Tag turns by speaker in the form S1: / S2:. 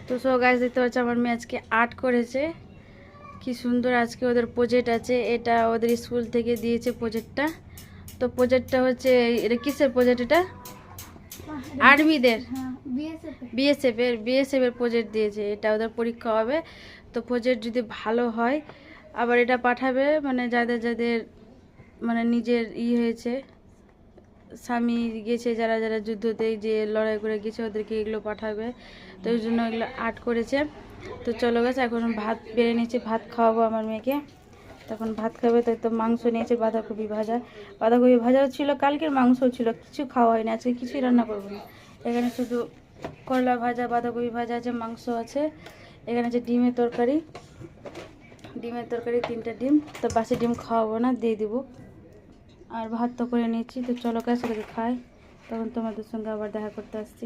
S1: তো so guys দেখতে পাচ্ছ আমার মেয়ে আজকে আর্ট করেছে, কি সুন্দর। আজকে ওদের প্রজেক্ট আছে, এটা ওদের স্কুল থেকে দিয়েছে প্রজেক্টটা। তো প্রজেক্টটা হচ্ছে, এটা কিসের প্রজেক্ট? এটা আর্মিদের, বিএসএফ এর প্রজেক্ট দিয়েছে। এটা ওদের পরীক্ষা হবে, তো প্রজেক্ট যদি ভালো হয় আবার এটা পাঠাবে, মানে যাদের যাদের মানে নিজের হয়েছে, স্বামী গেছে, যারা যারা যুদ্ধতে যে লড়াই করে গেছে ওদেরকে এগুলো পাঠাবে। তো এই জন্য এগুলো আর্ট করেছে। তো চলো গেছে, এখন ভাত বেড়ে নিয়েছি, ভাত খাওয়াবো আমার মেয়েকে। তখন ভাত খাবে, তাই তো মাংস নিয়েছে, বাঁধাকপি ভাজা। বাঁধাকপি ভাজাও ছিল, কালকের মাংসও ছিল, কিছু খাওয়া হয়নি, আজকে কিছুই রান্না করবো না। এখানে শুধু করলা ভাজা, বাঁধাকপি ভাজা আছে, মাংস আছে। এখানে আছে ডিমের তরকারি, 3টা ডিম। তো বাসি ডিম খাওয়াবো না, দিয়ে দিব। আর ভাত তো করে নিয়েছি। তো চলো গাছ খাই, তখন তোমাদের সঙ্গে আবার দেখা করতে আসছি।